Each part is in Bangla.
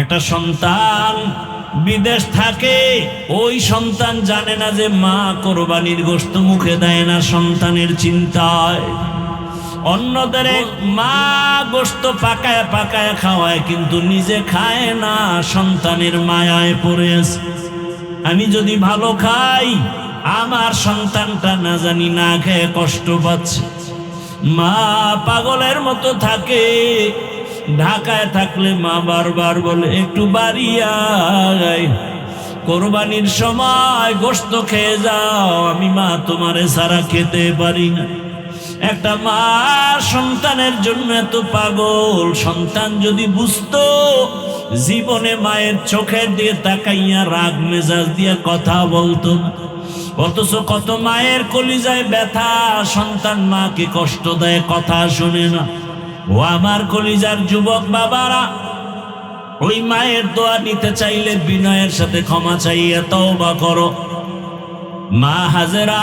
একটা সন্তান বিদেশ থাকে, ওই সন্তান জানে না যে মা কোরবানির গোশত মুখে দেয় না সন্তানের চিন্তায়। অন্যদের মা গোশত পাকায় পাকায় খাওয়ায়, কিন্তু নিজে খায় না, সন্তানের মায়ায় পড়ে আছে। আমি যদি ভালো খাই, আমার সন্তানটা না জানি না খেয়ে কষ্ট পাচ্ছে। মা পাগলের মতো থাকে। ঢাকায় থাকলে মা বারবার বলে একটু বাড়ি আয়, কোরবানির সময় গোশত খেয়ে যাও, আমি মা তোমারে ছাড়া খেতে পারি না। একটা মা সন্তানের জন্য এত পাগল। সন্তান যদি বুঝতো, জীবনে মায়ের চোখের দিয়ে তাকাইয়া রাগ মেজাজ দিয়ে কথা বলতো না। অথচ কত মায়ের কলিজায় ব্যথা, সন্তান মাকে কষ্ট দেয়, কথা শোনে না। ও আমার কলিজার যুবক বাবারা, ওই মায়ের দোয়া নিতে চাইলে বিনয়ের সাথে ক্ষমা চাইয়া তওবা করো। মা হাজেরা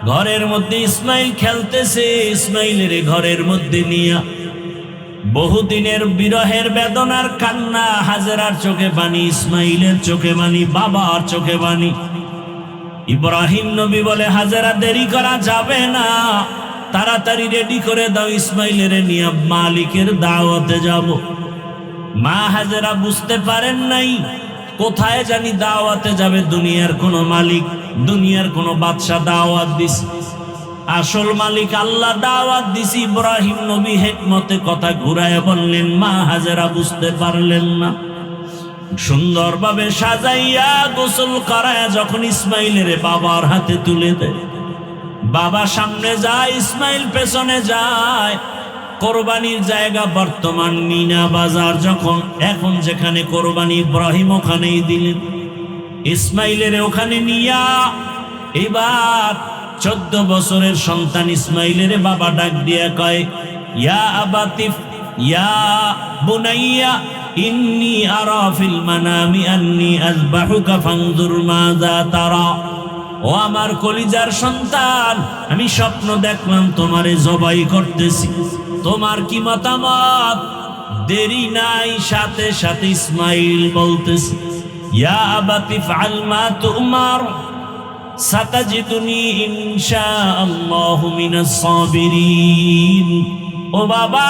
ঘরের মধ্যে ইসমাইল খেলতেছে, ইসমাইলের ঘরের মধ্যে নিয়া বহুদিনের বিরহের বেদনার কান্না। হাজেরার চোখে পানি, ইসমাইলের চোখে পানি, বাবার চোখে পানি। ইব্রাহিম নবী বলে, হাজেরা দেরি করা যাবে না, তাড়াতাড়ি রেডি করে দাও, ইসমাইলের নিয়ে মালিকের দাওয়াতে যাব। মা হাজেরা বুঝতে পারেন নাই, কোথায় জানি দাওয়াতে যাবে। দুনিয়ার কোন মালিক, দুনিয়ার কোন বাদশা দাওয়াত দিস, আসল মালিক আল্লাহ দাওয়াত দিস। ইব্রাহিম নবী হিকমতে কথা ঘুরায় বললেন, মা হাজেরা বুঝতে পারলেন না। সুন্দরভাবে সাজাইয়া গোসল করায় যখন ইসমাইলের বাবার হাতে তুলে দেয়, বাবা সামনে যায়, ইসমাইল পেছনে যায়। কোরবানির জায়গা বর্তমান মিনা বাজার, যখন এখন যেখানে কোরবানি ইব্রাহিম ওখানেই দিলেন, ইসমাইলের ওখানে নিয়া এবার 14 বছরের সন্তান ইসমাইলের বাবা ডাক দিয়ে কয়, ইয়া আবাতিফ ইয়া বুনাইয়া ইন্নী আরা ফিল মানামি আন্নী আযবাহুকা ফানজুর মাযা তারা। ও আমার কলিজার সন্তান, আমি স্বপ্ন দেখলাম তোমারে জবাই করতেছি, তোমার কি মতামত? দেরি নাই, সাথে সাথে ইসমাইল বলতেছে, ইয়া আবাতি ফাআল মা তুমার সাতাজিদুনি ইনশাআল্লাহু মিনাস সাবিরিন। ও বাবা,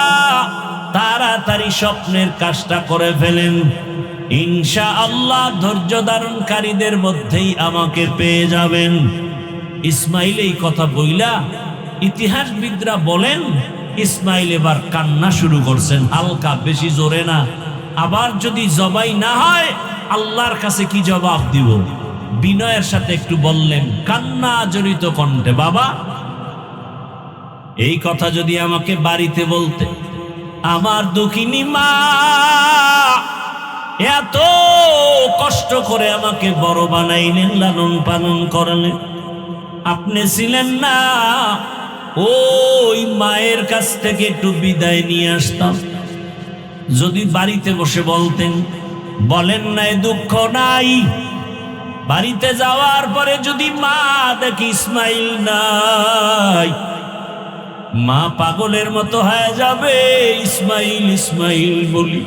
তাড়াতাড়ি স্বপ্নের কাজটা করে ফেলেন, ইনশাআল্লাহ ধৈর্য ধারণকারীদের মধ্যেই আমাকে পেয়ে যাবেন। ইসমাইল এই কথা বইলা, ইতিহাসবিদরা বলেন ইসমাইল এবার কান্না শুরু করছেন, হালকা, বেশি জোরে না। আবার যদি জবাই না হয়, আল্লাহর কাছে কি জবাব দিব? বিনয়ের সাথে একটু বললেন, কান্না জড়িত কণ্ঠে, বাবা, এই কথা যদি আমাকে বাড়িতে বলতে, আমার দুঃখিনী মা এত কষ্ট করে আমাকে বড় বানাইলেন, লালন পালন করলেন, আপনি ছিলেন না, ওই মায়ের কাছ থেকে একটু বিদায় নিয়ে আসতাম। যদি বাড়িতে বসে বলতেন, বলেন নাই, দুঃখ নাই। বাড়িতে যাওয়ার পরে যদি মা দেখি ইসমাইল নাই, মা পাগলের মতো হয়ে যাবে, ইসমাইল ইসমাইল বলি।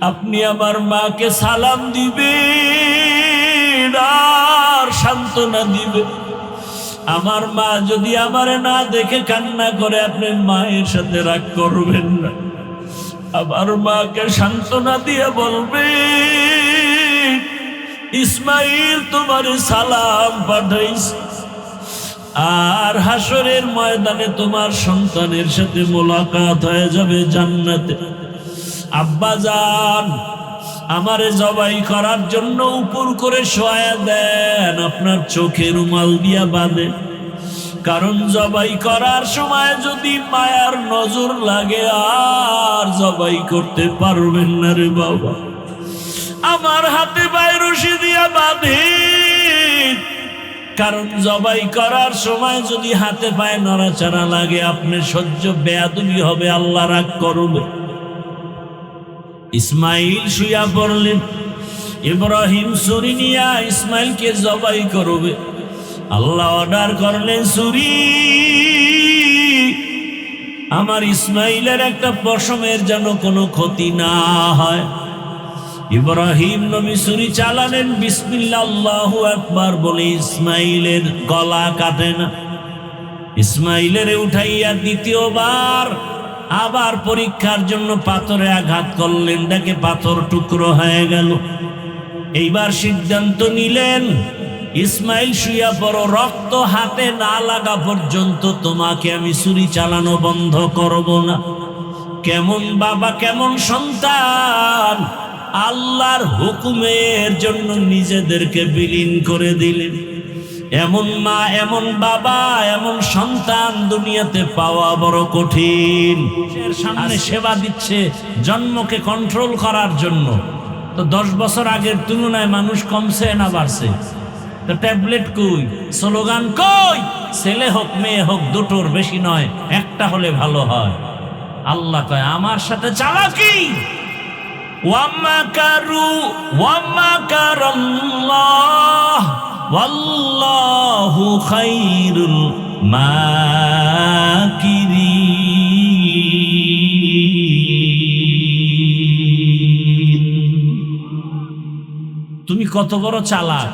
আপনি আমার মাকে সালাম দিবেন আর সান্ত্বনা দিবেন। আমার মা যদি আমারে না দেখে কান্না করে, আপনি মায়ের সাথে রাগ করবেন না, আমার মাকে সান্ত্বনা দিয়ে বলবেন, ইসমাইল তোমার সালাম পাঠাইছে, আর হাসরের ময়দানে তোমার সন্তানের সাথে মোলাকাত হয়ে যাবে জান্নাতে। আব্বা জান, আমারে জবাই করার জন্য উপর করে শোয়া দেন, আপনার চোখে রুমাল দিয়া বাঁধে, কারণ জবাই করার সময় যদি মায়ার নজর লাগে, আর জবাই করতে পারবেন না রে বাবা। আমার হাতে পায়ে রশি দিয়া বাঁধে, কারণ জবাই করার সময় যদি হাতে পায়ে নড়াচড়া লাগে, আপনি সহ্য বেয়াদবি হবে, আল্লাহ রাগ করবে। ইসমাইল শুয়া পড়লেন, ইব্রাহিম ছুরি নিয়া ইসমাইলকে জবাই করবে। আল্লাহ অর্ডার করলেন, ছুরি আমার ইসমাইলের একটা পশমের যেন কোনো ক্ষতি না হয়। ইব্রাহিম নবী ছুরি চালালেন, বিসমিল্লাহ আল্লাহু আকবার বলে ইসমাইলের গলা কাটে না। ইসমাইলের উঠাইয়া দ্বিতীয়বার আবার পরীক্ষার জন্য পাথরে আঘাত করলেন, দেখে পাথর টুকরো হয়ে গেল। এইবার সিদ্ধান্ত নিলেন, ইসমাইল শুইয়া পড়ো, রক্ত হাতে না লাগা পর্যন্ত তোমাকে আমি ছুরি চালানো বন্ধ করব না। কেমন বাবা, কেমন সন্তান, আল্লাহর হুকুমের জন্য নিজেদেরকে বিলীন করে দিলেন। এমন মা, এমন বাবা, এমন সন্তান দুনিয়াতে পাওয়া বড় কঠিন। সামনে সেবা দিচ্ছে জন্মকে কন্ট্রোল করার জন্য। তো 10 বছর আগের তুলনায় মানুষ কমছে না বাড়ছে? তো ট্যাবলেট কই, স্লোগান কই, ছেলে হোক মেয়ে হোক দুটোর বেশি নয়, একটা হলে ভালো হয়। আল্লাহ কয় আমার সাথে চালাকি। ওয়ামাকারু ওয়ামাকারাল্লাহ ওয়াল্লাহু খায়রুল মাকিরিন। তুমি কত বড় চালাক!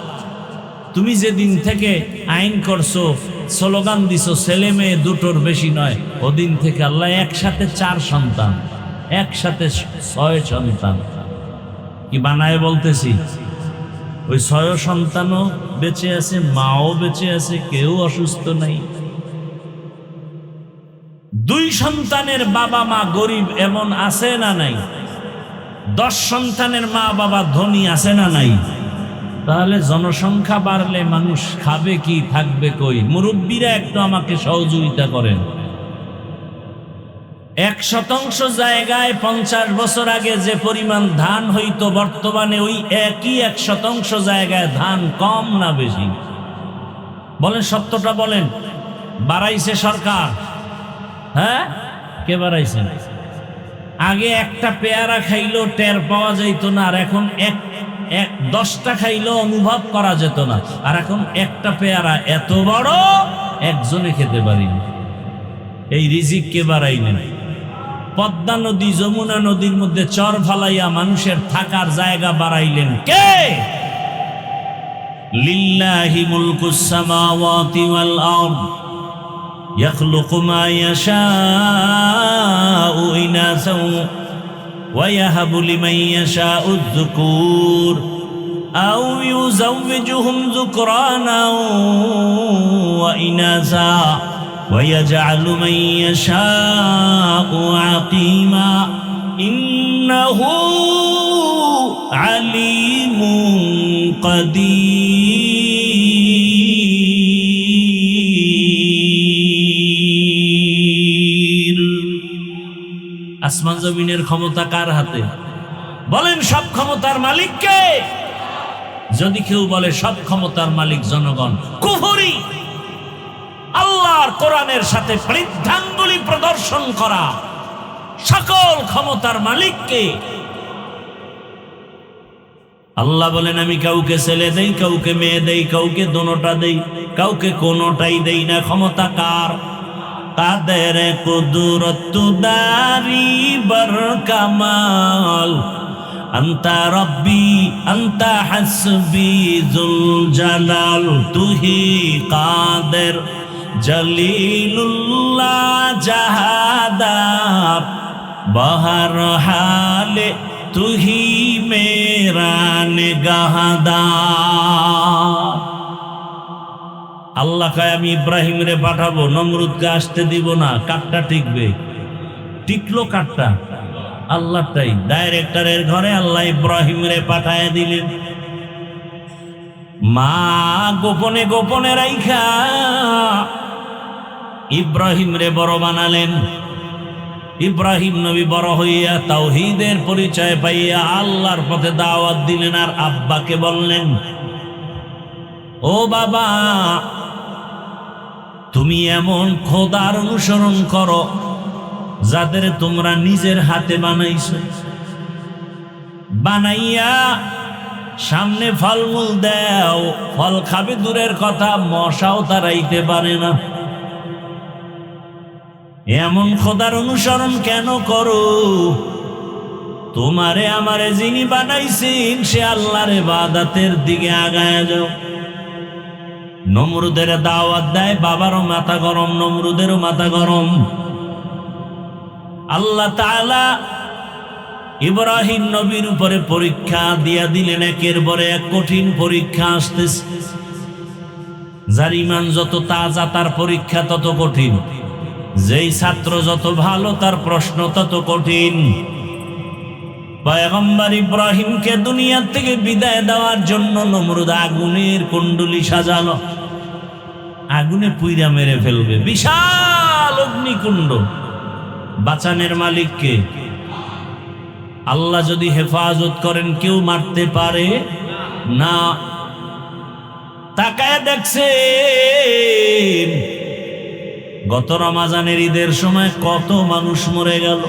তুমি যেদিন থেকে আইন করছো, স্লোগান দিছো ছেলে মেয়ে দুটোর বেশি নয়, ওদিন থেকে আল্লাহ একসাথে 4 সন্তান, একসাথে 6 সন্তান কি বানায় বলতেছি। ওই 6 সন্তানও বেঁচে আছে, মাও বেঁচে আছে, কেউ অসুস্থ নাই। 2 সন্তানের বাবা মা গরিব এমন আছে না নাই? 10 সন্তানের মা বাবা ধনী আছে না নাই? তাহলে জনসংখ্যা বাড়লে মানুষ খাবে কি, থাকবে কই? মুরব্বীরা একটু আমাকে সহযোগিতা করেন। 1% জায়গায় 50 বছর আগে যে পরিমাণ ধান হইতো, বর্তমানে ওই একই 1% জায়গায় ধান কম না বেশি? বলেন, সত্যটা বলেন। বাড়াইছে সরকার? হ্যাঁ, কে বাড়াইছে? আগে একটা পেয়ারা খাইলেও টের পাওয়া যাইতো না, আর এখন 10টা খাইলেও অনুভব করা যেত না। আর এখন একটা পেয়ারা এত বড়, একজনে খেতে পারি না। এই রিজিক কে বাড়াইলেন? পদ্মা নদী, যমুনা নদীর মধ্যে চর ফালাইয়া মানুষের থাকার জায়গা বাড়াইলেন কে? লিল্লাহি মুলকুস সামাওয়াতি ওয়াল আরদ ইয়াখলুকু মা ইয়াশাউ ইনাসাও ওয়া ইয়াহাবু লিমান ইয়াশাউ আয-যুকুর আও ইউযাওযিজুহুম যুকরানাও ওয়া ইনাসা ويجعل من يشاء عقيما إنه عليم قدير। আসমান জমিনের ক্ষমতা কার হাতে? বলেন, সব ক্ষমতার মালিক কে? যদি কেউ বলে সব ক্ষমতার মালিক জনগণ, কুফরি। আল্লাহর কোরআনের সাথে বৃদ্ধাঙ্গুলি প্রদর্শন করা। সকল ক্ষমতার মালিককে। আল্লাহ বলেন, আমি কাউকে ছেলে দেই, কাউকে মেয়ে দেই, কাউকে দোনোটা দেই, কাউকে কোনোটাই দেই না। ক্ষমতা কার? কাদের কুদরত দারি বর কামাল আন্তা রব্বি আন্তা হাসবি জুল জালাল তুহি কাদের জলিলুল্লাহ জাহাদার বহর হালে তুহি মেরা নিগাহদার। আল্লাহ কয় আমি ইব্রাহিম রে পাঠাবো, নমরুদকে আসতে দিব না। কাঠটা টিকবে? টিকলো কাঠটা? আল্লাহটাই। ডাইরেক্টরের ঘরে আল্লাহ ইব্রাহিম রে পাঠায় দিলেন। মা গোপনে গোপনে রাইখা ইব্রাহিম রে বড় বানালেন। ইব্রাহিম নবী বড় হইয়া তাওহীদের পরিচয় পাইয়া আল্লাহর পথে দাওয়াত দিলেন। আর আব্বাকে বললেন, ও বাবা, তুমি এমন খোদার অনুসরণ করো যাদের তোমরা নিজের হাতে বানাইছো। বানাইয়া সামনে ফলমূল দাও, ফল খাবে দূরের কথা, মশাও তাড়াইতে পারে না। এমন খোদার অনুসরণ কেন করো? তোমারে আমারে যিনি বানাইছেন সে আল্লাহর ইবাদতের দিকে আগায়া যাও। নমরুদের দাওয়াত দেয়, বাবারও মাথা গরম, নমরুদেরও মাথা গরম। আল্লাহ তাআলা ইব্রাহিম নবীর উপরে পরীক্ষা দিয়া দিলেন, একের পরে এক কঠিন পরীক্ষা আসতেছে। যার ঈমান যত তাজা তার পরীক্ষা তত কঠিন, যেই ছাত্র যত ভালো তার প্রশ্ন তত কঠিন। পয়গম্বর ইব্রাহিমকে দুনিয়া থেকে বিদায় দেওয়ার জন্য নমরুদ আগুনের কুণ্ডলী সাজালো, আগুনে পুইরা মেরে ফেলবে, বিশাল অগ্নিকুণ্ড। বাঁচানের মালিককে আল্লাহ যদি হেফাজত করেন কেউ মারতে পারে না। তাকায় দেখছেন গত রমজানের ঈদের সময় কত মানুষ মরে গেল।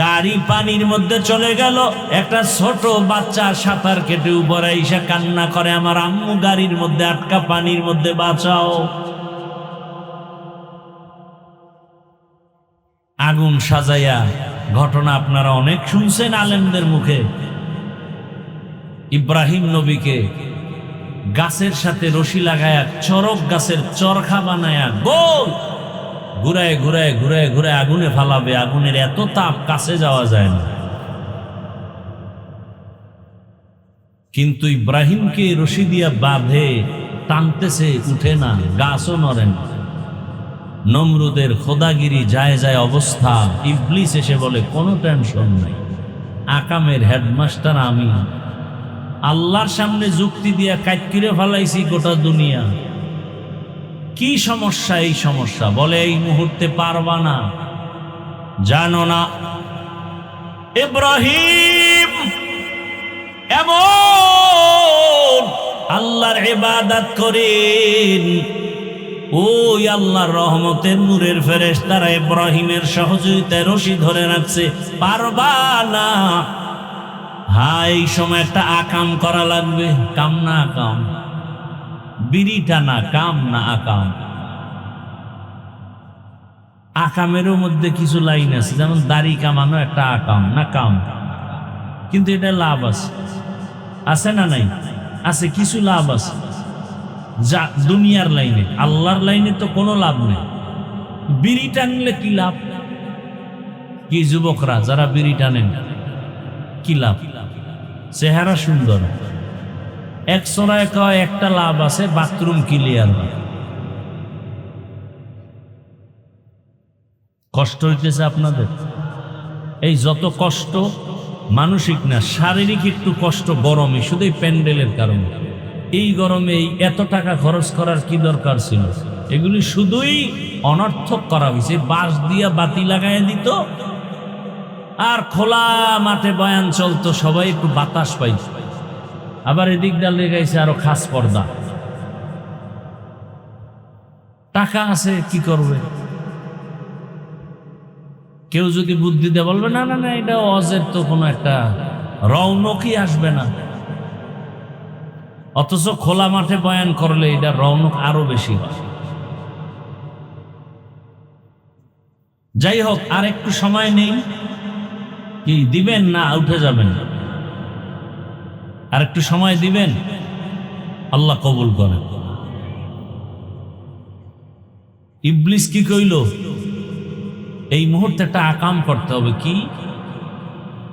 গাড়ি পানির মধ্যে চলে গেল, একটা ছোট বাচ্চা সাঁতার কেটে উপরে এসে কান্না করে, আমার আম্মু গাড়ির মধ্যে আটকা, পানির মধ্যে বাঁচাও। আগুন সাজাইয়া ঘটনা আপনারা অনেক শুনছেন আলেমদের মুখে। ইব্রাহিম নবীকে গাছের সাথে রশি লাগায়া চরক গাছের চরখা বানায়া গোল ঘুরায় ঘুরায় ঘুরায় ঘুরায় আগুনে ফালাবে। আগুনের এত তাপ, কাছে যাওয়া যায় না। কিন্তু ইব্রাহিমকে রশি দিয়া বাঁধে টানতেছে, উঠে না, গাছও নড়ে না। নমরুদের খোদাগিরি যায় যায় অবস্থা। ইবলিস এসে বলে কোনো টেনশন নাই, আকামের হেডমাস্টার আমি, আল্লাহর সামনে যুক্তি দিয়া কাটকিরে ফেলাইছি গোটা দুনিয়া। কি সমস্যা? এই সমস্যা বলে এই মুহূর্তে পারবা না, জানো না ইব্রাহিম এমন আল্লাহর ইবাদত করেন, ওই আল্লাহর রহমতের নূরের ফেরেশতারা ইব্রাহিমের সহযোগিতায় রশি ধরে রাখছে, পারবা না। হ্যাঁ, এই সময় একটা আকাম করা লাগবে। কাম না আকাম, বিড়িটা না, কাম না আকাম। আকামেরও মধ্যে কিছু লাইন আছে, যেমন দাড়ি কামানো একটা আকাম না কাম, কিন্তু এটা লাভ আছে, আছে না নাই? আছে, কিছু লাভ আছে। যা দুনিয়ার লাইনে, আল্লাহর লাইনে তো কোনো লাভ নেই। বিড়ি টানলে কি লাভ? কি যুবকরা যারা বিড়ি টানেন কি লাভ? চেহারা সুন্দর, এক চড়ায় কয় একটা লাভ আছে, বাথরুম ক্লিয়ার। কষ্ট হইতেছে আপনাদের? এই যত কষ্ট মানসিক না, শারীরিক একটু কষ্ট গরমে, শুধু এই প্যান্ডেলের কারণে। এই গরমে এত টাকা খরচ করার কি দরকার ছিল? এগুলি শুধুই অনর্থক করা হয়েছে। বাঁশ দিয়া বাতি লাগাই দিত, আর খোলা মাঠে বয়ান চলতো, সবাই একটু বাতাস পাইত। আবার এদিক ডাল লেগাইছে আরো খাস পর্দা। টাকা আছে, কি করবে? কেউ যদি বুদ্ধি দেয় বলবে না না না, এটা অজের তো কোনো একটা রৌনকই আসবে না। অথচ খোলা মাঠে বয়ান করলে এটা রৌনক আরো বেশি হয়। যাই হোক, আর একটু সময় নেই। কি দিবেন না উঠে যাবেন? আর একটু সময় দিবেন, আল্লাহ কবুল করেন। ইবলিস কি কইল? এই মুহূর্তে একটা আকাম করতে হবে। কি?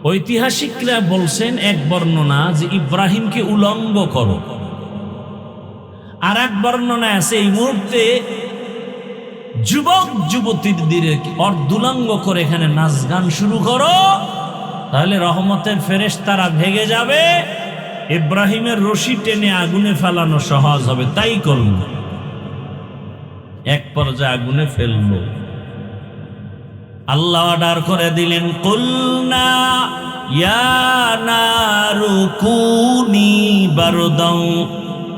ঐতিহাসিকরা বলছেন এক বর্ণনা যে ইব্রাহিমকে উলঙ্গ করো, আর এক বর্ণনা আছে এই মুহূর্তে যুবক যুবতীদের অর্ধুলঙ্গ করে এখানে নাচ গান শুরু করো, তাহলে রহমতের ফেরেশতারা ভেগে যাবে, ইব্রাহিমের রশি টেনে আগুনে ফেলানো সহজ হবে। তাই করল, এক পর্যায়ে আগুনে ফেললো। আল্লাহ অর্ডার করে দিলেন, কুলনা ইয়া নারু কুনি বারদাও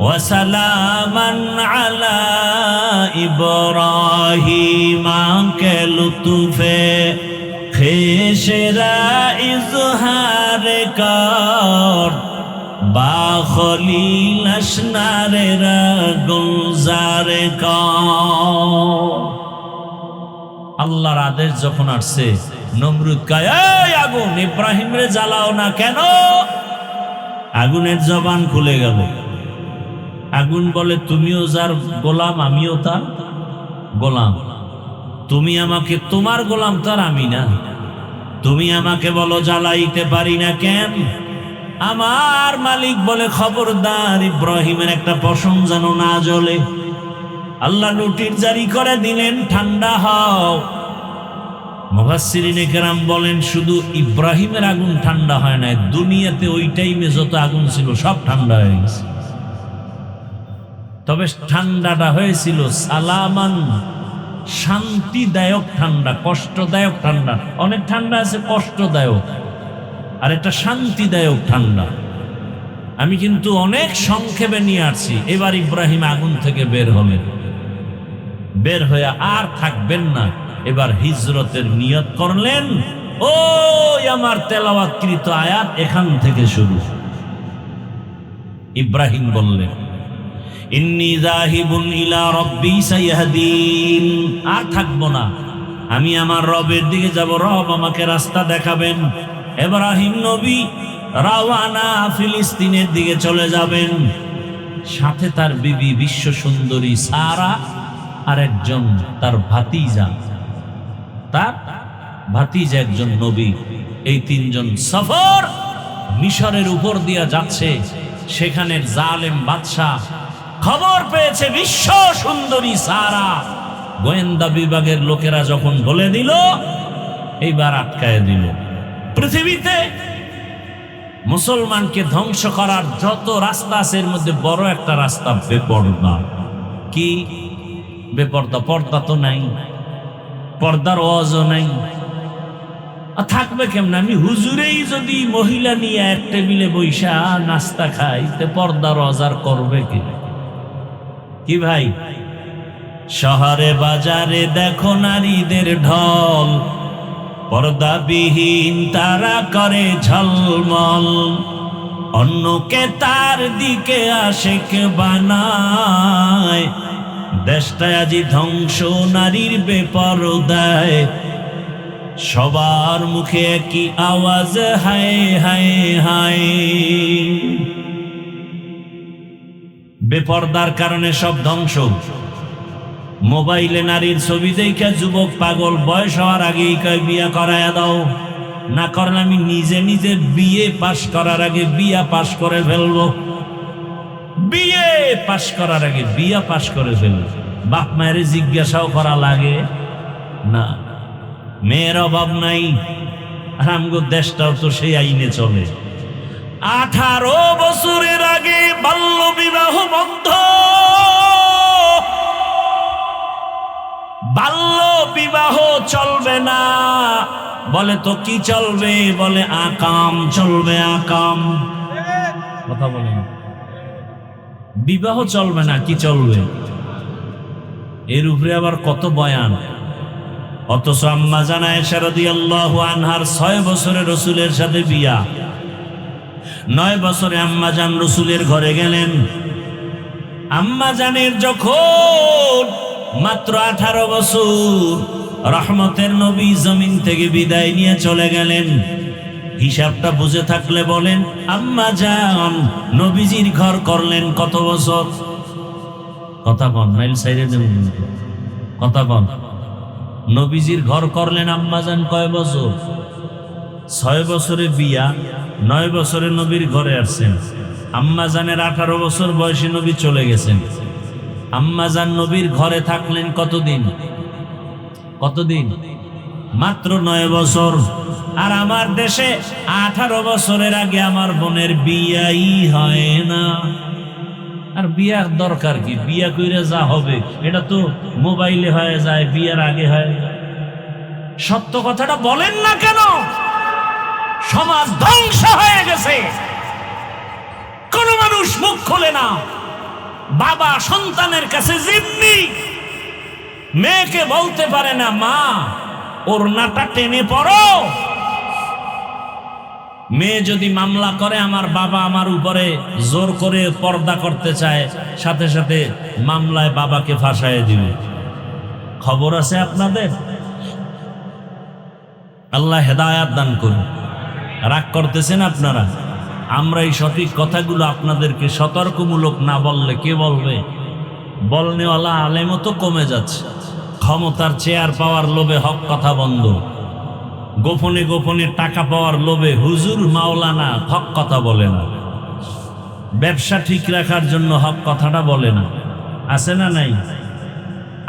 ওয়া সালামান আলা ইব্রাহিম কে লুতুফে খেশরা ইজহার কর বা খলিল আশনারেরা গুলজার কর। আল্লাহর আদেশ যখন আসছে নমরুদ কয়, এই আগুন, ইব্রাহিম রে জ্বালাও না কেন? আগুনের জবান খুলে গেল। আগুন বলে, তুমিও যার গোলাম, আমিও তার গোলাম। তুমি আমাকে, তোমার গোলাম তার আমি না। তুমি আমাকে বলো জ্বালাইতে পারি না কেন? আমার মালিক বলে, খবরদার ইব্রাহিমের একটা পশম যেন না জ্বলে। আল্লাহ নোটিশ জারি করে দিলেন, ঠান্ডা হও। মুফাসসিরিনে কেরাম বলেন, শুধু ইব্রাহিমের আগুন ঠান্ডা হয় না, দুনিয়াতে ওই টাইমে যত আগুন ছিল সব ঠান্ডা হয়ে গেছে। তবে ঠান্ডাটা হয়েছিল সালামান, শান্তিদায়ক ঠান্ডা, কষ্টদায়ক ঠান্ডা। অনেক ঠান্ডা আছে কষ্টদায়ক, আর এটা শান্তিদায়ক ঠান্ডা। আমি কিন্তু অনেক সংক্ষেপে নিয়ে আসছি। এবার ইব্রাহিম আগুন থেকে বের হলেন, বের হয়ে আর থাকবেন না, এবার হিজরতের নিয়ত করলেন। ওই আমার তেলাওয়াতকৃত আয়াত এখান থেকে শুরু। ইব্রাহিম বললেন, ইন্নী যাহিবুন ইলা রাব্বি সাইয়াহদিন। আর থাকবো না, আমি আমার রবের দিকে যাব, রব আমাকে রাস্তা দেখাবেন। ইব্রাহিম নবী রাওয়ানা ফিলিস্তিনের দিকে চলে যাবেন। সাথে তার বিবি বিশ্ব সুন্দরী সারা, আর একজন তার ভাতিজা, একজন নবী। এই তিনজন সফর মিশরের উপর দিয়া যাচ্ছে। সেখানের জালেম বাদশাহ খবর পেয়েছে বিশ্ব সুন্দরী সারা। গোয়েন্দা বিভাগের লোকেরা যখন বলে দিল, এইবার আটকায় দিল। পৃথিবীতে মুসলমানকে ধ্বংস করার যত রাস্তা আছে, এর মধ্যে বড় একটা রাস্তা বেপর্দা। কি বেপর্দা? পর্দা তো নাই, পর্দার ওয়াজও নাই। থাকবে কেমন? আমি হুজুরেই যদি মহিলা নিয়ে এক টেবিলে বৈশা নাস্তা খাই, তে পর্দার ওয়াজ করবে কি? কি ভাই? শহরে বাজারে দেখো নারীদের ঢল, পর্দাবিহীন তারা করে ঝলমল, অন্যকে তার দিকে আশেক বানায়। দেশটায় আজি ধ্বংস নারীর বেপরদায়, সবার মুখে কি আওয়াজ, হায় হায় হায়। বেপরদার কারণে সব ধ্বংস। মোবাইলে নারীর ছবি দেখে যুবক পাগল, বয়স হওয়ার আগেই কয় বিয়া করাইয়া দাও, না করলে আমি নিজে নিজে বিয়ে পাশ করার আগে বিয়া পাশ করে ফেলবো। বিয়ে পাশ করার আগে বিয়া পাশ করে ফেলবো। বাপ মায়ের জিজ্ঞাসাও করা লাগে না। মেয়ের অভাব নাই, আর আমগো দেশটাও তো সেই আইনে চলে। 18 বছরের আগে বাল্য বিবাহ বন্ধ। বাল্য বিবাহ চলবে না। বলে তো কি চলবে? বলে আকাম চলবে, আকাম। কথা বলেন, বিবাহ চলবে না, কি চলবে? এর উপরে আবার কত বয়ান। অথচ আম্মা জান আয়েশা রাদিয়াল্লাহু আনহার 6 বছরে রসুলের সাথে বিয়া। 9 বছরে আম্মা জান রসুলের ঘরে গেলেন। আম্মা জানের যখন মাত্র 18 বছর, রহমতের নবী জমিন থেকে বিদায় নিয়ে চলে গেলেন। হিসাবটা বুঝে থাকলে বলেন, আম্মা জান নবীজির ঘর করলেন কত বছর? কথা বল, মাইল সাইরে দেবেন, কথা বল। নবীজির ঘর করলেন আম্মা জান কয় বছর? 6 বছরে বিয়া, 9 বছরে নবীর ঘরে আসছেন। আম্মা জানের 18 বছর বয়সে নবী চলে গেছেন। আম্মা জান নবীর ঘরে থাকলেন কতদিন? কতদিন? মাত্র 9 বছর। আর আমার দেশে 18 বছরের আগে আমার বোনের বিয়াই হয় না। আর বিয়ার দরকার কি? বিয়া কইরা যা হবে এটা তো মোবাইলে হয়ে যায়, বিয়ার আগে হয়। সত্য কথাটা বলেন না কেন? সমাজ ধ্বংস হয়ে গেছে, কোন মানুষ মুখ খোলে না। বাবা সন্তানের কাছে জিম্মি, মেয়েকে বলতে পারে না মা ওড়নাটা টেনে পড়ো। মেয়ে যদি মামলা করে, আমার বাবা আমার উপরে জোর করে পর্দা করতে চায়, সাথে সাথে মামলায় বাবাকে ফাঁসায় দিবে। খবর আছে আপনাদের? আল্লাহ হেদায়াত দান করুন। রাগ করতেছেন আপনারা? আমরা এই সঠিক কথাগুলো আপনাদেরকে সতর্কমূলক না বললে কে বলবে? বলনেওয়ালা আলেমও তো কমে যাচ্ছে। ক্ষমতার চেয়ার পাওয়ার লোভে হক কথা বন্ধ, গোপনে গোপনে টাকা পাওয়ার লোভে হুজুর মাওলানা হক কথা বলে না, ব্যবসা ঠিক রাখার জন্য হক কথাটা বলে না। আছে না নাই?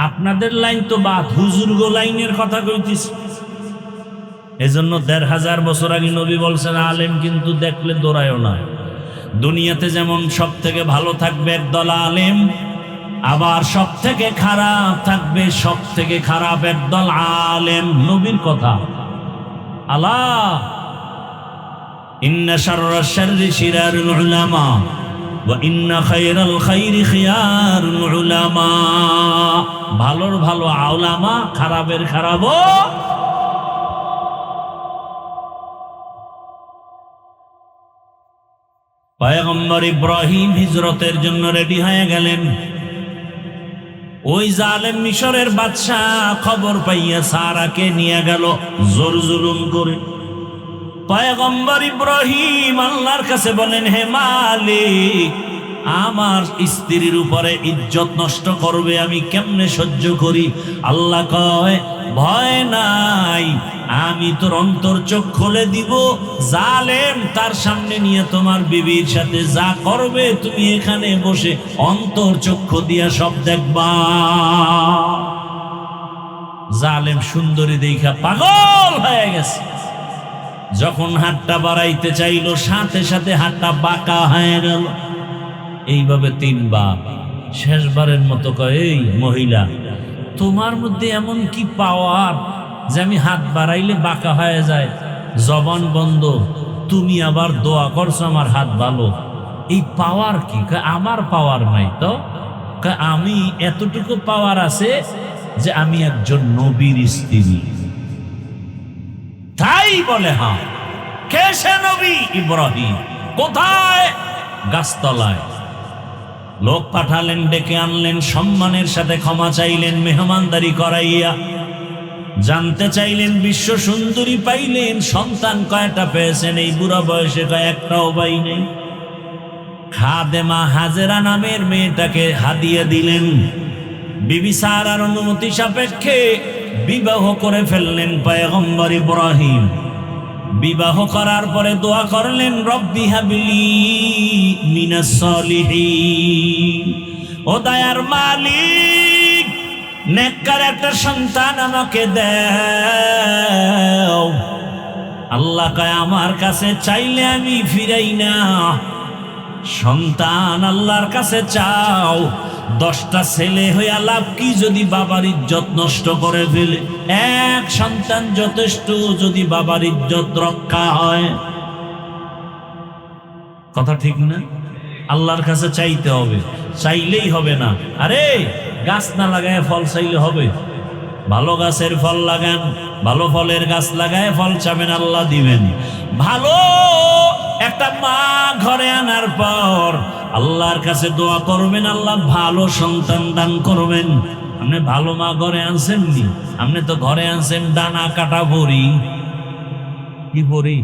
আপনাদের লাইন তো বাদ, হুজুর গো লাইনের কথা কইতিস। এজন্য ১৫০০ বছর আগে নবী বলছেন আলেম কিন্তু দেখলে দৌড়ায়ও না। দুনিয়াতে যেমন সব থেকে ভালো থাকবে একদল আলেম, আবার সব থেকে খারাপ থাকবে সব থেকে খারাপ একদল আলেম। নবীর কথা। আলা ইন্না শাররাশ শাররি শিরারুল উলামা ওয়া ইন্না খায়রাল খায়রি খিয়ারুল উলামা। ভালোর ভালো উলামা, খারাপের খারাপও। পয়গম্বর ইব্রাহিম হিজরতের জন্য রেডি হয়ে গেলেন। ওই জালেম মিশরের বাদশাহ খবর পাইয়া সারাকে নিয়ে গেল জোর জুলুম করে। পয়গম্বর ইব্রাহিম আল্লাহর কাছে বলেন, হে মালিক, আমার স্ত্রীর উপরে ইজ্জত নষ্ট করবে, আমি কেমনে সহ্য করি? আল্লাহ কয়, ভয় নাই, আমি তোর অন্তর চোখ খুলে দিব। জালেম তার সামনে নিয়ে তোমার বিবির সাথে যা করবে তুমি এখানে বসে অন্তর চক্ষু দিয়া সব দেখবা। জালেম সুন্দরী দেখা পাগল হয়ে গেছে। যখন হাতটা বাড়াইতে চাইল সাথে সাথে হাতটা বাঁকা হয়ে গেল। এইভাবে ৩ বার। শেষবারের মতো কয়, এই মহিলা, তোমার মধ্যে এমন কি পাওয়ার যে আমি হাত বাড়াইলে বাঁকা হয়ে যায়? জবান বন্ধ, তুমি আবার দোয়া করছো আমার হাত ভালো, এই পাওয়ার কি? আমার পাওয়ার নাই তো। আমি এতটুকু পাওয়ার আছে যে আমি একজন নবীর স্ত্রী। তাই বলে, হ্যাঁ। কে সে নবী? ইব্রাহিম। কোথায়? গাছতলায়। লোক পাঠালেন, ডেকে আনলেন, সম্মানের সাথে ক্ষমা চাইলেন, মেহমানদারি করাইয়া। জানতে চাইলেন, বিশ্ব সুন্দরী পাইলেন, সন্তান কয়টা পেয়েছেন? এই বুড়া বয়সে কয় একটাও পাই নেই। খাদেমা হাজেরা নামের মেয়েটাকে হাদিয়া দিলেন। বিবি সারার অনুমতি সাপেক্ষে বিবাহ করে ফেললেন পয়গম্বর ইব্রাহিম। বিবাহ করার পরে দোয়া করলেন, রব্বি হাবলি মিনাস সলিহিন। ও দয়ার মালিক, নেককার একটা সন্তান আমাকে দাও। আল্লাহ কয়, আমার কাছে চাইলে আমি ফিরাই না। সন্তান আল্লাহর কাছে চাও। 10টা ছেলে হইয়া লাভ কি যদি বাবার ইজ্জত নষ্ট করে ফেলে? এক সন্তান যথেষ্ট যদি বাবার ইজ্জত রক্ষা হয়। কথা ঠিক না? আল্লাহর কাছে চাইতে হবে, চাইলেই হবে না। আরে গাছ না লাগায় ফল চাইলে হবে? ভালো গাছের ফল লাগান, ভালো ফলের গাছ লাগায় ফল চাবেন, আল্লাহ দিবেন। ভালো একটা মা ঘরে আনার পর আল্লাহর কাছে দোয়া করবেন, আল্লাহ ভালো সন্তান দান করবেন। আপনি ভালো মা ঘরে আনছেন নি? আপনি তো ঘরে আনছেন ডানা কাটা বড়ি। কি বড়ি?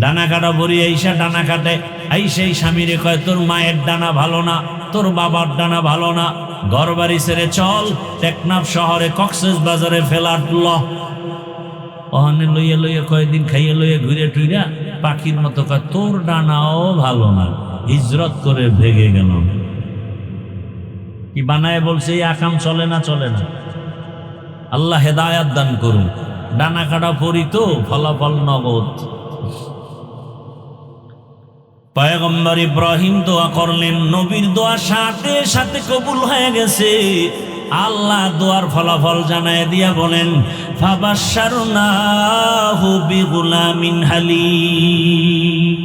ডানা কাটা বড়ি। আইসা ডানা কাটে, আইসাই স্বামীরে কয়, তোর মায়ের ডানা ভালো না, তোর বাবার ডানা ভালো না, ঘর বাড়ি ছেড়ে চল টেকনাফ শহরে কক্সেস বাজারে ফেলাট ল। ওখানে লইয়া লইয়া কয়েকদিন খাইয়া লইয়া ঘুরে টুইরা পাখির মতো কয়, তোর ডানাও ভালো না, হিজরত করে ভেগে গেল। কি বানায় বলছে? এই আকাম চলে না, চলে না। আল্লাহ হেদায়াত দান করুন। ডানা কাটা পড়ি তো, ফলাফল নগদ। পয়গম্বর ইব্রাহিম দোয়া করলেন, নবীর দোয়া সাথে সাথে কবুল হয়ে গেছে। আল্লাহ দোয়ার ফলাফল জানায় দিয়া বলেন, ফাবাশশারনাহু বিগুলামিন হালিম।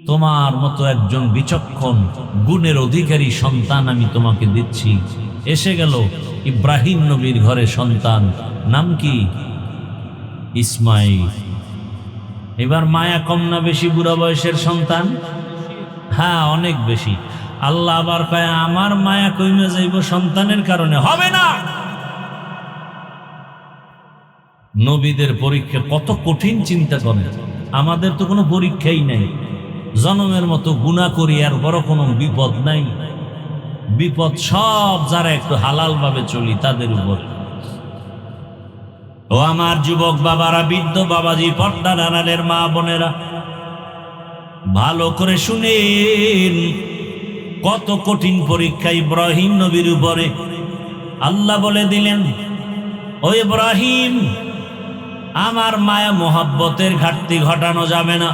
তোমার মতো একজন বিচক্ষণ গুণের অধিকারী সন্তান আমি তোমাকে দিচ্ছি। এসে গেল ইব্রাহিম নবীর ঘরে সন্তান। নাম কি? ইসমাইল। এবার মায়া কম না বেশি বুড়া বয়সের সন্তান? হ্যাঁ, অনেক বেশি। আল্লাহ আবার কয়, আমার মায়া কইমে যাইব সন্তানের কারণে? হবে না। নবীদের পরীক্ষা কত কঠিন চিন্তা করে। আমাদের তো কোনো পরীক্ষাই নাই, জনমের মতো গুনাহ করি আর বড় কোনো বিপদ নাই। বিপদ সব যারা একটু হালাল ভাবে চলি তাদের উপর। ও আমার যুবক বাবারা, বৃদ্ধ বাবাজি, পর্দার আড়ালের মা বোনেরা, ভালো করে শুনেন, কত কঠিন পরীক্ষা ইব্রাহিম নবীর উপরে। আল্লাহ বলে দিলেন, ও ইব্রাহিম, আমার মায়া মোহাব্বতের ঘাটতি ঘটানো যাবে না,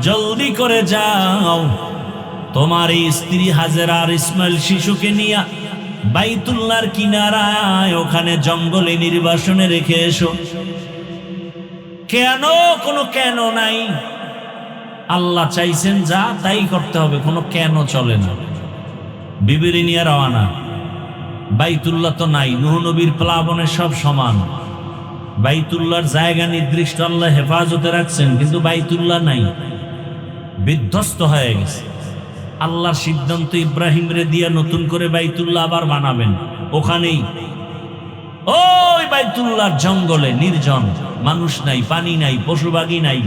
জলদি করে যাও, তোমার এই স্ত্রী হাজেরা আর ইসমাইল শিশুকে নিয়ে বাইতুল্লাহর কিনারায় ওখানে জঙ্গলে নির্বাসনে রেখে এসো। কেন? কোনো কেন নাই। আল্লাহ চাইছেন যা তাই করতে হবে, কোনো কেন চলে না। বিবিরি নিয়ে রওয়ানা। বাইতুল্লাহ তো নাই, নূহ নবীর প্লাবনে সব সমান। বাইতুল্লাহর জায়গা নির্দিষ্ট আল্লাহ হেফাজতে রাখছেন, কিন্তু বাইতুল্লাহ নাই, বিধ্বস্ত হয়ে গেছে। আল্লাহর সিদ্ধান্ত ইব্রাহিম রে দিয়া নতুন করে বাইতুল্লাহ আবার বানাবেন। ওখানেই ওই বাইতুল্লাহর জঙ্গলে নির্জন, মানুষ নাই, পানি নাই, পশুবাগি নাই।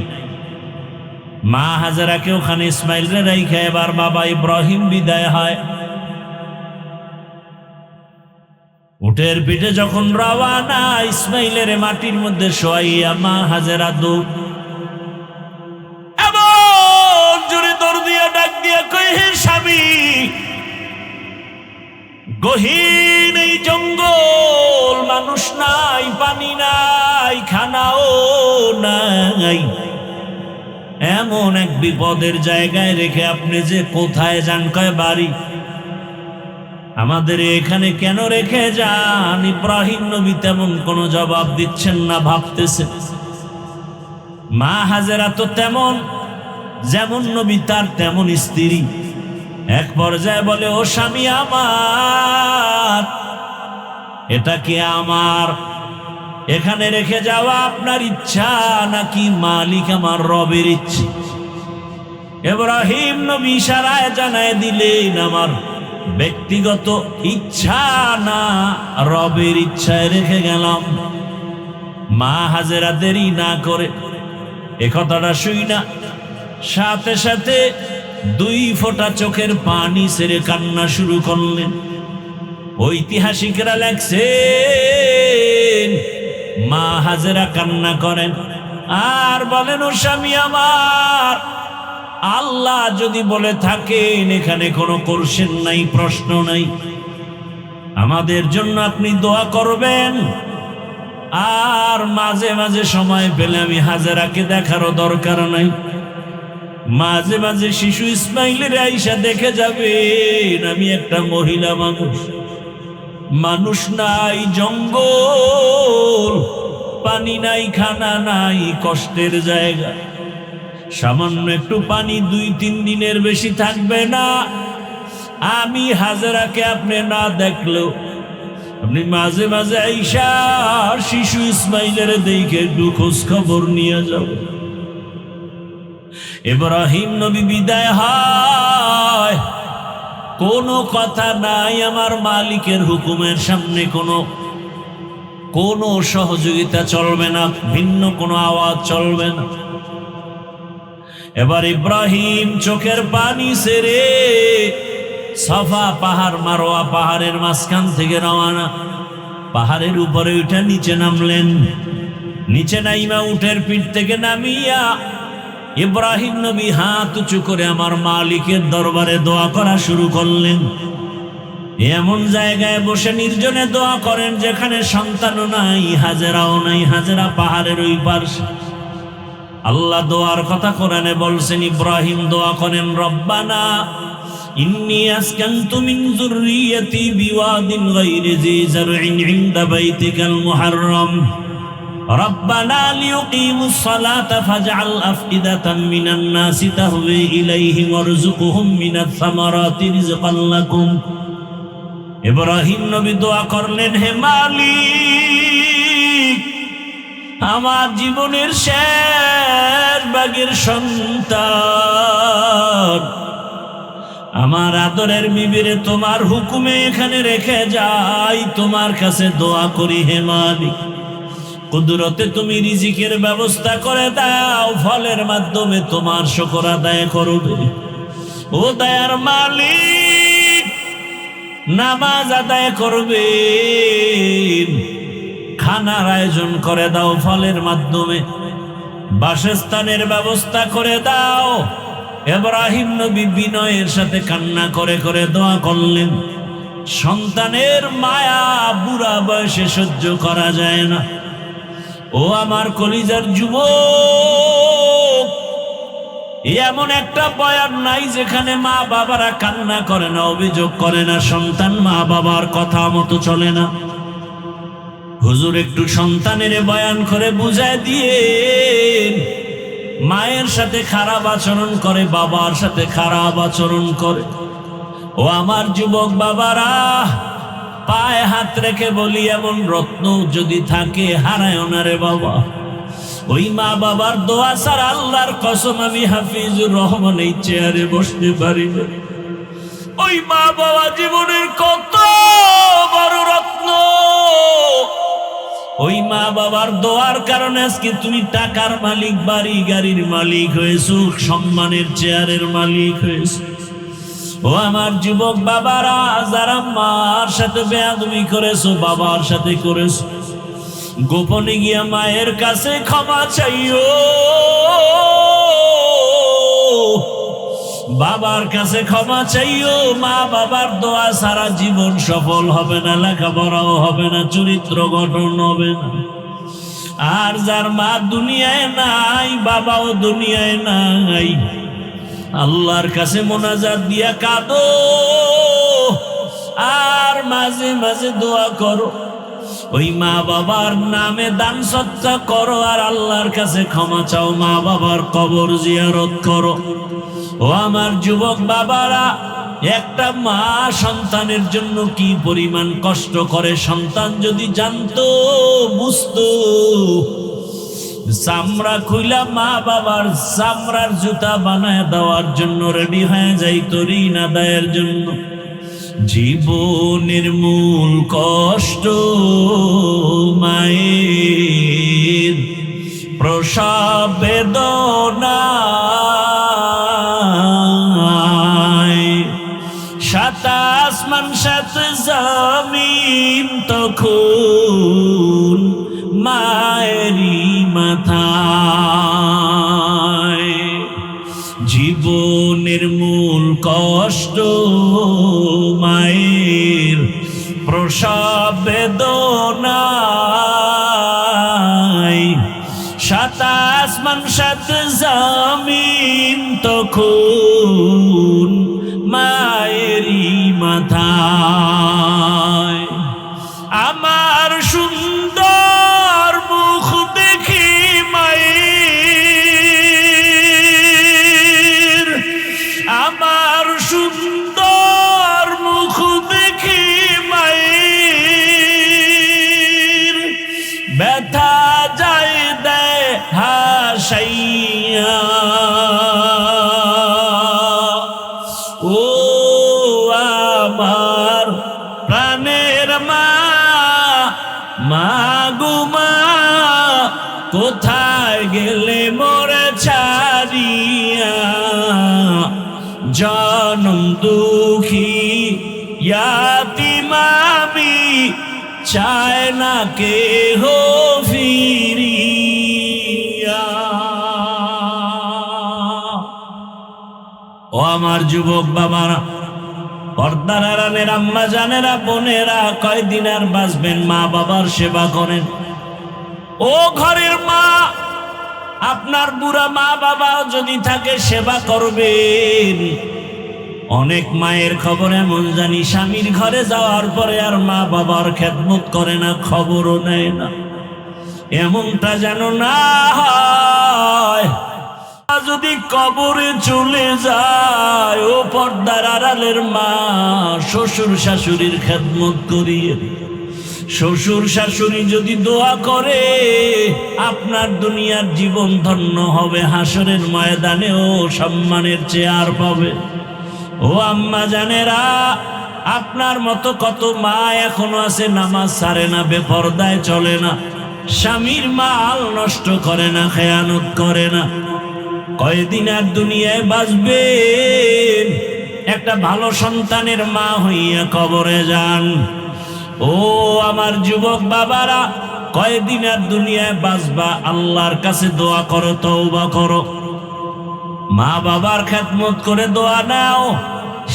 মা হাজেরাকে ওখানে ইসমাইল রে রাইখা এবার বাবা ইব্রাহিম বিদায় হয়। উটের পিঠে যখন রওয়ানা, ইসমাইলের মাটির মধ্যে শোয়াইয়া মা হাজেরা দৌড়, এমন জোরে দৌড় দিয়া ডাক দিয়া কই, হে স্বামী, গহীন এই জঙ্গল, মানুষ নাই, পানি নাই, খানাও নাই, এমন এক বিপদের জায়গায় রেখে আপনি যে কোথায় যান? কয় বাড়ি। আমাদের এখানে কেন রেখে যান? ইব্রাহিম নবী তেমন কোনো জবাব দিচ্ছেন না, ভাবতেছে। মা হাজেরা তো তেমন, যেমন নবী তার তেমন স্ত্রী। এক পর্যায়ে বলে, ও স্বামী আমার, এটা কি আমার এখানে রেখে যাওয়া আপনার ইচ্ছা নাকি মালিক আমার রবের ইচ্ছা? ইব্রাহিম নবী ইশারায় জানায় দিলেন, আমার ব্যক্তিগত ইচ্ছা না, রবের ইচ্ছায় রেখে গেলাম। মা হাজেরা দেরি না করে এ কথাটা শুই না, সাথে সাথে 2 ফোঁটা চোখের পানি ছেড়ে কান্না শুরু করলেন। ঐতিহাসিকরা লেখছেন, মা হাজেরা কান্না করেন আর বলেন, ও স্বামী আমার, আল্লাহ যদি বলে থাকেন এখানে কোনো কোশ্চেন নাই, প্রশ্ন নাই, আমাদের জন্য আপনি দোয়া করবেন। আর মাঝে মাঝে সময় পেলে আমি হাজেরাকে দেখারও দরকার নাই, মাঝে মাঝে শিশু ইসমাইলের আইসা দেখে যাবেন। আমি একটা মহিলা মানুষ, মানুষ নাই, জঙ্গল, পানি নাই, খানা নাই, কষ্টের জায়গা। সামান্য একটু পানি 2-3 দিনের বেশি থাকবে না। আমি হাজেরাকে আপনি না দেখলেও আপনি মাঝে মাঝে আইসা শিশু ইসমাইলের দেখে একটু খোঁজ খবর নিয়ে যাও। ইব্রাহিম নবী বিদায় হয়, কোনো কথা নাই, আমার মালিকের হুকুমের সামনে কোনো সহযোগিতা চলবে না, ভিন্ন কোনো আওয়াজ চলবে না। এবার ইব্রাহিম চোখের পানি ছেড়ে সাফা পাহাড়, মারোয়া পাহাড়ের মাঝখান থেকে রওনা। পাহাড়ের উপরে উঠে নিচে নামলেন। নিচে নাইমা উটের পিঠ থেকে নামিয়া ইব্রাহিম নবী হাত উঁচু করে আমার মালিকের দরবারে দোয়া করা শুরু করলেন। এমন জায়গায় বসে নির্জনে দোয়া করেন যেখানে সন্তানও নাই, হাজেরাও নাই। হাজেরা পাহাড়ের ওই পাশে। আল্লাহ দোয়ার কথা কোরআনে বলছেন, ইব্রাহিম দোয়া করেন, রব্বানা ইন্নী আসকানতু মিন যুররিয়্যাতি বিওয়াদিন গায়রি যী যারইন ইনদা বাইতিকাল মুহাররম রব্বানা লিয়ুকিমুস সালাতা ফাজআল আফইদাতাম মিনান নাসি তাহওয়ি ইলাইহিম ওয়ারযুকহুম মিনাস সামারাতি রিজকান লাকুম। ইব্রাহিম নবী দোয়া করলেন, হে মালিক, আমার জীবনের শেষ ভাগের সন্তান, আমার আদরের বিবিরে তোমার হুকুমে এখানে রেখে যাই, তোমার কাছে দোয়া করি, হে মালিক, কুদরতে তুমি রিজিকের ব্যবস্থা করে দাও, ফলের মাধ্যমে তোমার শুকর আদায় করবে। ও দয়ার মালিক, নামাজ আদায় করবে, খানার আয়োজন করে দাও ফলের মাধ্যমে, বাসস্থানের ব্যবস্থা করে দাও। ইব্রাহিম নবী বিনয়ের সাথে কান্না করে করে দোয়া করলেন, সন্তানের মায়া বুড়া বয়সে সহ্য করা যায় না। ও আমার কলিজার যুবক, এমন একটা বয়ান নাই যেখানে মা বাবারা কান্না করে না, অভিযোগ করে না, সন্তান মা বাবার কথা মতো চলে না। হুজুর একটু সন্তানের বয়ান করে বুঝায় দিয়ে, মায়ের সাথে খারাপ আচরণ করে, বাবার সাথে খারাপ আচরণ করে। ও আমার যুবক বাবারা, পায়ে হাত রেখে বলি, এমন রত্ন যদি থাকে হারায় না রে বাবা। ওই মা বাবার দোয়া ছাড়া আল্লাহর কসম আমি হাফিজুর রহমান এই চেয়ারে বসতে পারি না। ওই মা বাবা জীবনের কত বড় রত্ন, ওই মা বাবার দোয়ার কারণে আজকে তুমি টাকার মালিক, বাড়ি গাড়ির মালিক হয়েছো, সম্মানের চেয়ারের মালিক হয়েছো। ও আমার যুবক বাবারা, যারা মার সাথে বেয়াদবি করেছো, বাবার সাথে করেছো, গোপনে গিয়া মায়ের কাছে ক্ষমা চাইও, বাবার কাছে ক্ষমা চাইও। মা বাবার দোয়া সারা জীবন সফল হবে না, লেখাপড়াও হবে না, চরিত্র গঠন হবে না। আর যার মা দুনিয়ায় নাই, বাবাও দুনিয়ায় নাই, আল্লাহর কাছে মোনাজাত দিয়া কাঁদো, আর মাঝে মাঝে দোয়া করো। ওই মা বাবার নামে দান সৎকা করো, আর আল্লাহর কাছে ক্ষমা চাও, মা বাবার কবর জিয়ারত করো। ও আমার যুবক বাবারা, একটা মা সন্তানের জন্য কি পরিমাণ কষ্ট করে, সন্তান যদি জানতো, বুঝতো, চামড়া খুইলা মা বাবার চামড়ার জুতা বানায় দেওয়ার জন্য রেডি হয়ে যাইতো ঋণ আদায়ের জন্য। জীবনের মূল কষ্ট মায়ের প্রসব বেদনা, সাত আসমান সাত জমিন তখন মায়েরই মাথায়। জীবনের মূল কষ্ট মায়ের প্রসব বেদনায়, সাত আসমান সাত জমিন তখন মায়েরই মাথায়। আমার সুন্দর মুখ দেখি মায়ের, আমার সুন্দর মুখ দেখি মায়ের, ব্যথা যায় দেয় হাসাইয়া। ও আমার প্রাণের মা, মা গো মা, কোথায় গেলে মোরে ছাড়িয়া, জনম দুঃখী ইয়াতীম আমি, চায় না কেহ ফিরিয়া। ও আমার যুবক বাবারা, পর্দার আড়ালের আম্মা জানেরা, বোনেরা, কয়দিন আর বাঁচবেন, মা বাবার সেবা করেন। ও ঘরের মা, আপনার বুড়া মা বাবা যদি থাকে সেবা করবেন। অনেক মায়ের খবর এমন জানি, স্বামীর ঘরে যাওয়ার পরে আর মা বাবার খেদমত করে না, খবরও নেয় না। এমনটা যেন না হয়। যদি কবরে চলে যায়, ও পর্দার আড়ালের মা, শ্বশুর শাশুড়ির খেদমত করিয়ে, শ্বশুর শাশুড়ি যদি দোয়া করে, আপনার দুনিয়ার জীবন ধন্য হবে, হাসরের ময়দানেও সম্মানের চেয়ার পাবে। ও আম্মা জানেরা, আপনার মতো কত মা এখনো আছে নামাজ ছাড়ে না, বেপরদায় চলে না, স্বামীর মাল নষ্ট করে না, খেয়ানত করে না। কয়দিন আর দুনিয়ায় বাঁচবেন, একটা ভালো সন্তানের মা হইয়া কবরে যান। ও আমার যুবক বাবারা, কয়দিন আর দুনিয়ায় বাঁচবা, আল্লাহর কাছে দোয়া করো, তওবা করো। মা বাবার খেদমত করে দোয়া নাও,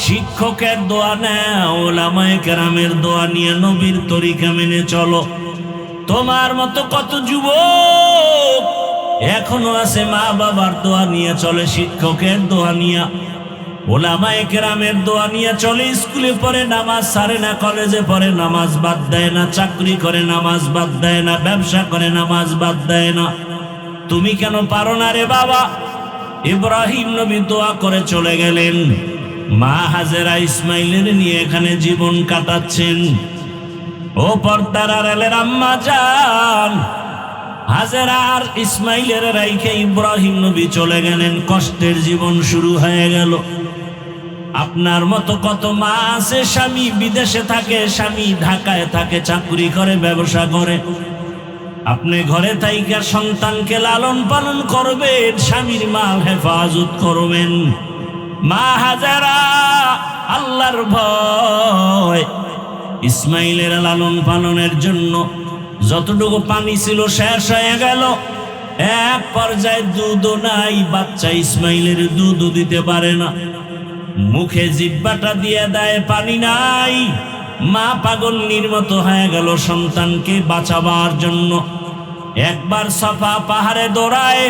শিক্ষকের দোয়া নাও, ওলামায়ে কেরামের দোয়া নিয়ে নবীর তরিকা মেনে চলো। তোমার মতো কত যুবক এখনো আছে মা বাবার দোয়া নিয়ে চলে, শিক্ষকের দোয়া নিয়ে, ওলামায়ে কেরামের দোয়া নিয়ে চলে। স্কুলে পড়ে নামাজ ছাড়ে না, কলেজে পড়ে নামাজ বাদ দেয় না, চাকরি করে নামাজ বাদ দেয় না, ব্যবসা করে নামাজ বাদ দেয় না। তুমি কেন পারো না রে বাবা? ইব্রাহিম নবী দোয়া করে চলে গেলেন, মা হাজেরা ইসমাইলের নিয়ে এখানে জীবন কাটাচ্ছেন। ও পর্দার আড়ালের আম্মা জান, হাজেরা আর ইসমাইলের রাইখে ইব্রাহিম নবী চলে গেলেন, কষ্টের জীবন শুরু হয়ে গেল। আপনার মতো কত মা আছে, স্বামী বিদেশে থাকে, স্বামী ঢাকায় থাকে, চাকরি করে, ব্যবসা করে। আপনি ঘরে থাইকা সন্তানকে লালন পালন করবেন, স্বামীর মাল হেফাজত করবেন। মা হাজেরা আল্লাহর ভয়, ইসমাইলের লালন পালনের জন্য যতটুকু পানি ছিল শেষ হয়ে গেল। এক পর্যায়ে দুধও নাই, বাচ্চা ইসমাইলের দুধও দিতে পারে না, মুখে জিহ্বাটা দিয়ে দেয়, পানি নাই। মা পাগলের মতো হয়ে গেল সন্তানকে বাঁচাবার জন্য। একবার সাফা পাহাড়ে দৌড়ায়,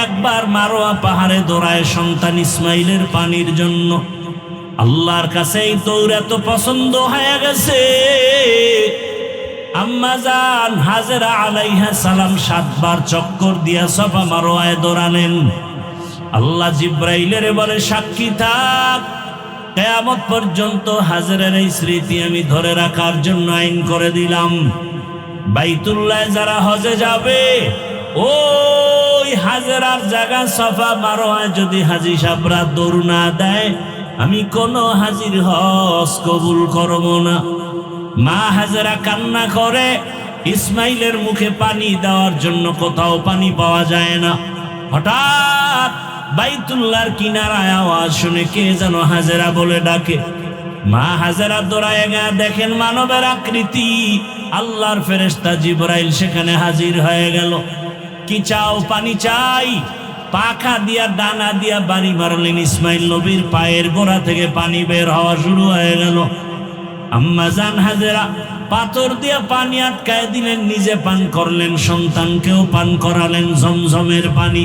একবার মারোয়া পাহাড়ে দৌড়ায় সন্তান ইসমাইলের পানির জন্য। আল্লাহর কাছে এই দৌড় এত পছন্দ হয়ে গেছে, আম্মা জান হাজেরা আলাইহা সালাম 7 বার চক্কর দিয়া সাফা মারোয়ায় দৌড়ালেন। আল্লাহ জিব্রাইলের বলে, সাক্ষী থাক, কিয়ামত পর্যন্ত হাজেরার এই স্মৃতি আমি ধরে রাখার জন্য আইন করে দিলাম। বাইতুল্লাহ যারা হজে যাবে, ওই হাজেরার জায়গা সাফা মারোয়ায় যদি হাজী সাহেবরা দৌড় না দেয়, আমি কোনো হাজির হজ কবুল করব না। মা হাজেরা কান্না করে, ইসমাইলের মুখে পানি দেওয়ার জন্য কোথাও পানি পাওয়া যায় না। হঠাৎ বাইতুল্লাহর কিনারায় আওয়াজ শুনে কে যেন হাজেরা বলে ডাকে। মা হাজেরা দৌড়ায় গিয়ে দেখেন মানবের আকৃতি, আল্লাহর ফেরেশতা জিবরাইল সেখানে হাজির হয়ে গেল। কি চাও? পানি চাই। পাখা দিয়া ডানা দিয়া বাড়ি মারলেন, ইসমাইল নবীর পায়ের গোড়া থেকে পানি বের হওয়া শুরু হয়ে গেল। আম্মা জান হাজেরা পাথর দিয়া পানি আটকায় দিলেন, নিজে পান করলেন, সন্তানকেও পান করালেন জমজমের পানি।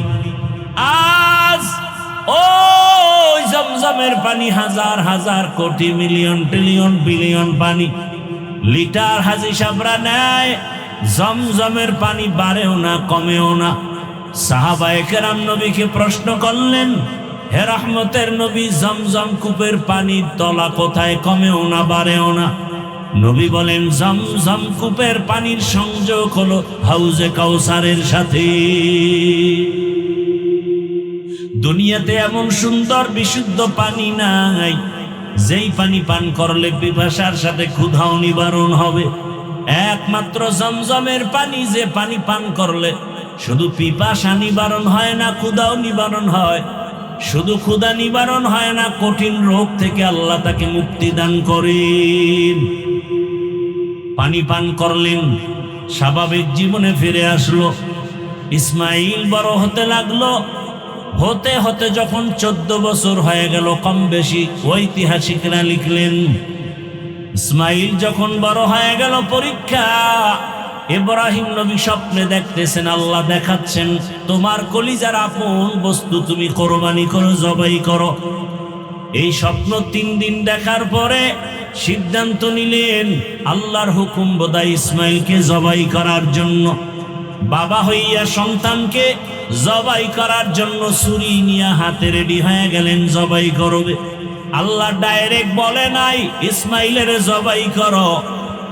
আজ ওই জমজমের পানি হাজার হাজার কোটি মিলিয়ন ট্রিলিয়ন বিলিয়ন পানি, লিটার হাজী সাহেবরা নেয়। জমজমের পানি বাড়েও না, কমেও না। সাহাবায়ে কেরাম নবীকে প্রশ্ন করলেন, হে রহমতের নবী, জমজম কূপের পানির তলা কোথায়? কমেও না, বাড়েও না। নবী বলেন, জমজম কূপের পানির সংযোগ হলো হাউজে কাউসারের সাথে। দুনিয়াতে এমন সুন্দর বিশুদ্ধ পানি নাই, যেই পানি পান করলে পিপাসার সাথে ক্ষুধাও নিবারণ হবে। একমাত্র জমজমের পানি, যে পানি পান করলে শুধু পিপাসা নিবারণ হয় না, ক্ষুধাও নিবারণ হয়। শুধু ক্ষুধা নিবারণ হয় না, কঠিন রোগ থেকে আল্লাহ তাকে মুক্তি দান করেন। পানি পান করলেন, স্বাভাবিক জীবনে ফিরে আসলো। ইসমাইল বড় হতে লাগলো। হতে হতে যখন 14 বছর হয়ে গেল, কম বেশি ঐতিহাসিকরা লিখলেন, ইসমাইল যখন বড় হয়ে গেল, পরীক্ষা। ইব্রাহিম নবী স্বপ্নে দেখতেছেন, আল্লাহ দেখাচ্ছেন, তোমার কলিজার আপন বস্তু তুমি কোরবানি করো, জবাই করো। এই স্বপ্ন 3 দিন দেখার পরে সিদ্ধান্ত নিলেন, আল্লাহর হুকুম বোধহয় ইসমাইলকে জবাই করার জন্য। বাবা হইয়া সন্তানকে জবাই করার জন্য ছুরি নিয়ে হাতে রেডি হয়ে গেলেন, জবাই করবে। আল্লাহ ডাইরেক্ট বলে নাই ইসমাইলের জবাই করো,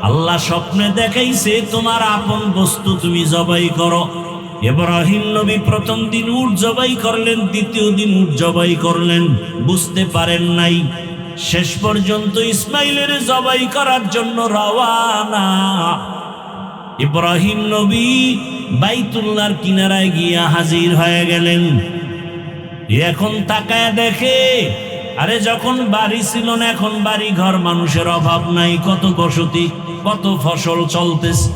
আল্লাহ স্বপ্নে দেখাইছে তোমার আপন বস্তু তুমি জবাই করো। ইব্রাহিম নবী প্রথম দিন উট জবাই করলেন, দ্বিতীয় দিন উট জবাই করলেন, বুঝতে পারেন নাই। শেষ পর্যন্ত ইসমাইলের জবাই করার জন্য রওয়ানা। ইব্রাহিম নবী বাইতুল্লাহর কিনারায় গিয়া হাজির হয়ে গেলেন। এখন তাকায় দেখে, আরে যখন বাড়ি ছিল না, এখন বাড়ি ঘর, মানুষের অভাব নাই, কত বসতি, কত ফসল চলতেছে,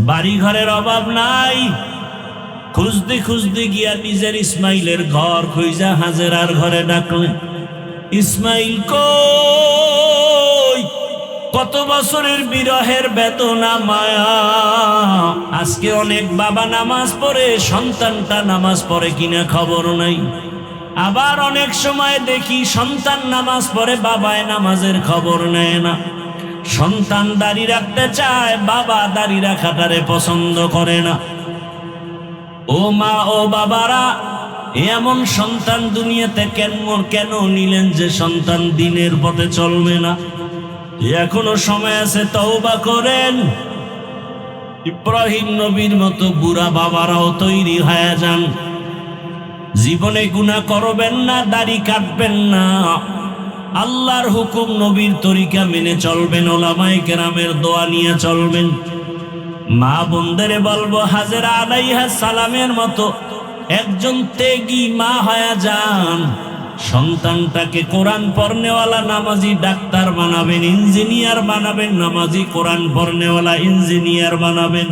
বাড়ি ঘরের অভাব নাই। খুঁজতে খুঁজতে গিয়া নিজের ইসমাইলের ঘর খুঁজা হাজেরার ঘরে ডাকলেন, ইসমাইল কই? কত বছরের বিরহের বেদনা মায়া, আজকে অনেক বাবা নামাজ পড়ে, সন্তানটা নামাজ পড়ে কিনা খবর নাই। আবার অনেক সময় দেখি সন্তান নামাজ পড়ে, বাবায় নামাজের খবর নেয় না। সন্তান দাড়ি রাখতে চায়, বাবা দাড়ি রাখাটারে পছন্দ করে না। ও মা ও বাবারা, এমন সন্তান দুনিয়াতে কেন নিলেন যে সন্তান দিনের পথে চলবে না? এখনো সময় আছে, তওবা করেন। ইব্রাহিম নবীর মতো বুড়া বাবারাও তৈরি হয়ে যান। জীবনে গুনাহ করবেন না, দাড়ি কাটবেন না, আল্লাহর হুকুম নবীর তরিকা মেনে চলবেন, ওলামায়ে কেরামের দোয়া নিয়ে চলবেন। মা বোনদেরে বলবো, হাজেরা আলাইহিস সালামের মতো একজন ত্যাগী মা হয়ে যান। সন্তানটাকে কোরআন পড়নেওয়ালা নামাজি ডাক্তার বানাবেন, ইঞ্জিনিয়ার বানাবেন, নামাজি কোরআন পড়নেওয়ালা ইঞ্জিনিয়ার বানাবেন।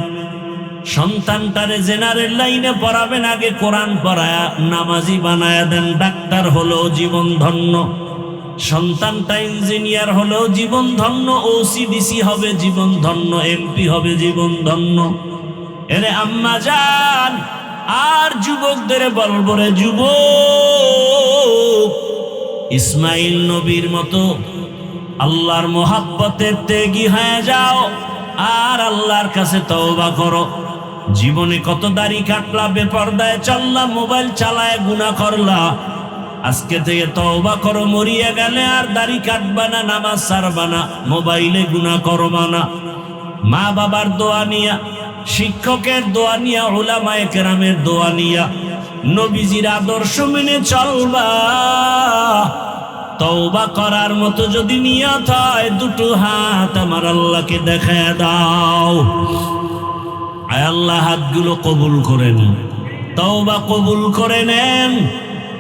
সন্তানটারে জেনারেল লাইনে পড়াবেন, আগে কোরআন পড়ায়া নামাজি বানায়া দেন, ডাক্তার হলেও জীবন ধন্য। সন্তানটা ইঞ্জিনিয়ার হলেও জীবন ধন্য, ওসিডিসি হবে জীবন ধন্য, এমপি হবে জীবন ধন্য। এরে আম্মা জান আর যুবকদের বলবো, রে যুবক, ইসমাইল নবীর মতো আল্লাহর মোহাব্বতের ত্যাগী হয়ে যাও আর আল্লাহর কাছে তওবা করো। জীবনে কত দাড়ি কাটলা, বেপরদায় চললা, মোবাইল চালায় গুনাহ করলা, আজকে থেকে তওবা করো। মরিয়া গেলে আর দাড়ি কাটবা না, নামাজ ছাড়বা না, মোবাইলে গুনাহ করবা না। মা বাবার দোয়া নিয়া, শিক্ষকের দোয়া নিয়া, উলামায়ে কেরামের দোয়া নিয়া, নবীজির আদর্শ মেনে চলবা। তওবা করার মতো যদি নিয়ত হয়, দুটো হাত আমার আল্লাহকে দেখায় দাও। আয় আল্লাহ, হাতগুলো কবুল করে নেন, তওবা কবুল করে নেন।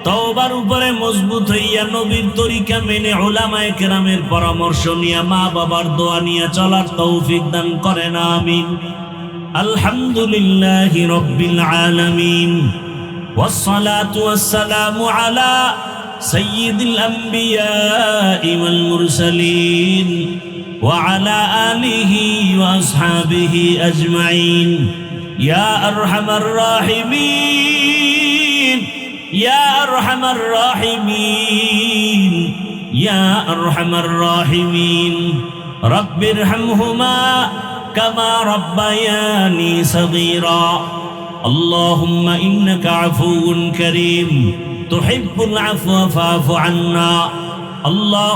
তওবার উপরে মজবুত হইয়া নবীর তরিকা মেনে, উলামায়ে কেরামের পরামর্শ নিয়া, মা বাবার দোয়া নিয়ে চলার তৌফিক দান করেন, আমিন। আলহামদুলিল্লাহি রাব্বিল আলামিন, ওয়াসসালাতু ওয়াসসালামু আলা সাইয়্যিদিল আমবিয়া ওয়াল মুরসালিন ওয়া আলা আলিহি ওয়া আসহাবিহি আজমাইন। ইয়া আরহামার রাহিমিন, ইয়া আরহামার রাহিমিন, ইয়া আরহামার রাহিমিন। রব্বিরহামহুমা কামা রাব্বায়ানি সগীরা। আল্লাহুম্মা ইন্নাকা আফুউন কারীম তুহিব্বুল আফওয়া ফা'ফু আন্না। আল্লাহ